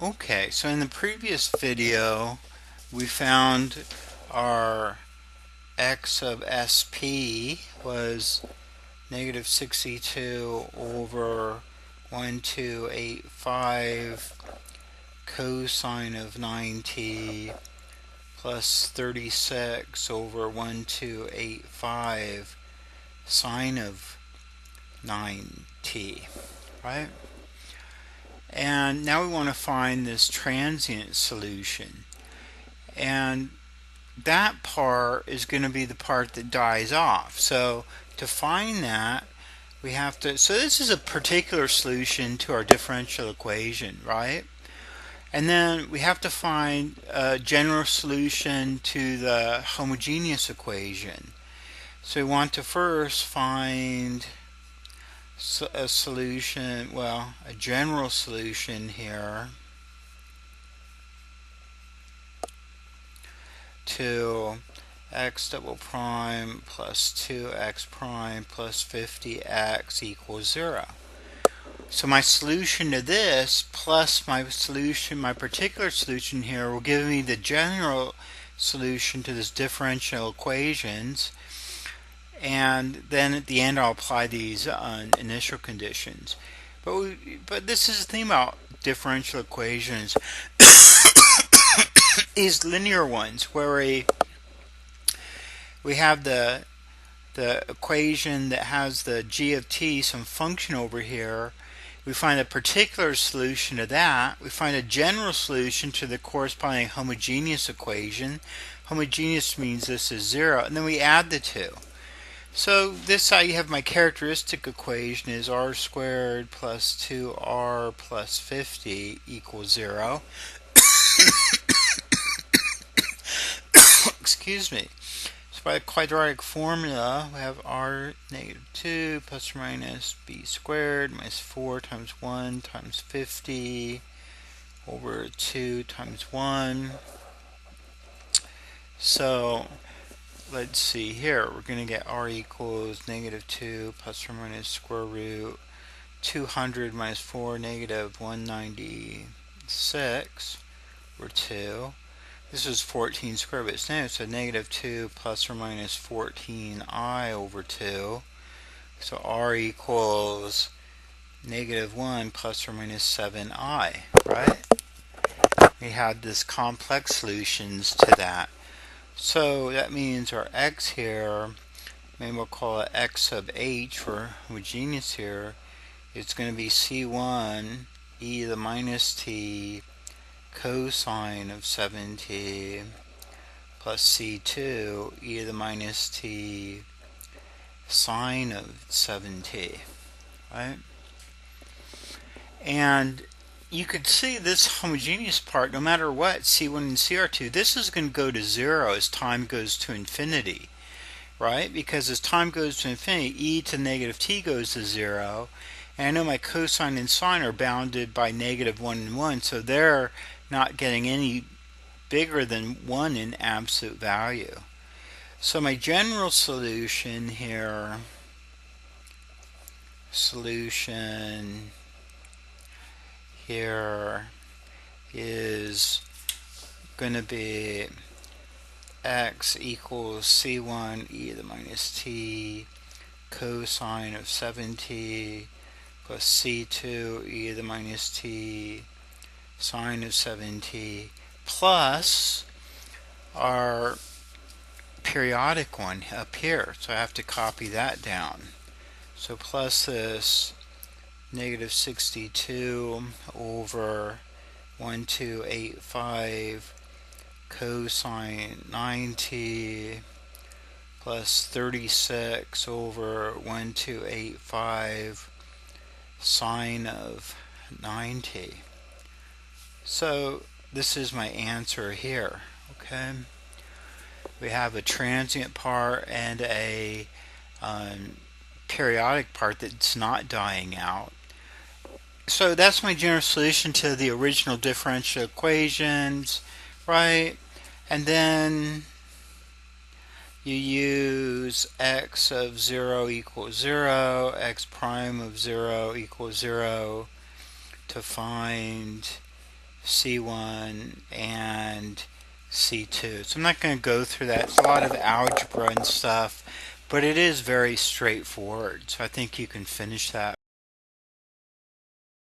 Okay, so in the previous video, we found our x sub sp was negative 62 over 1285 cosine of 9t plus 36 over 1285 sine of 9t, right? And now we want to find this transient solution. And that part is going to be the part that dies off. So to find that, we have to, so this is a particular solution to our differential equation, right? And then we have to find a general solution to the homogeneous equation. So we want to first find a solution, well, a general solution here to x double prime plus 2x prime plus 50x equals 0. So my solution to this plus my solution, my particular solution here, will give me the general solution to this differential equations, and then at the end I'll apply these initial conditions. But this is the thing about differential equations. These linear ones where we have the equation that has the g of t, some function over here. We find a particular solution to that. We find a general solution to the corresponding homogeneous equation. Homogeneous means this is 0, and then we add the two. So this side you have my characteristic equation is r squared plus 2r plus 50 equals 0. Excuse me. So by a quadratic formula, we have r negative 2 plus or minus b squared minus 4 times 1 times 50 over 2 times 1. So let's see here. We're going to get r equals negative 2 plus or minus square root 200 minus 4 negative 196 over 2. This is 14 squared, but it's now so negative 2 plus or minus 14I over 2. So r equals negative 1 plus or minus 7I, right? We had this complex solutions to that. So that means our x here, maybe we'll call it x sub h for homogeneous here, it's going to be c1 e to the minus t cosine of 7t plus c2 e to the minus t sine of 7t, right? And you could see this homogeneous part, no matter what, C1 and CR2, this is going to go to 0 as time goes to infinity, right? Because as time goes to infinity, e to negative t goes to 0. And I know my cosine and sine are bounded by negative 1 and 1, so they're not getting any bigger than 1 in absolute value. So my general solution here, is going to be x equals c1 e to the minus t cosine of 7t plus c2 e to the minus t sine of 7t plus our periodic one up here. So I have to copy that down. So plus this negative 62 over 1285 cosine 9t plus 36 over 1285 sine of 9t. So this is my answer here, okay? We have a transient part and a periodic part that's not dying out. So that's my general solution to the original differential equations, right? And then you use x of 0 equals 0, x prime of 0 equals 0 to find C1, and C2. So I'm not going to go through that. It's a lot of algebra and stuff, but it is very straightforward. So I think you can finish that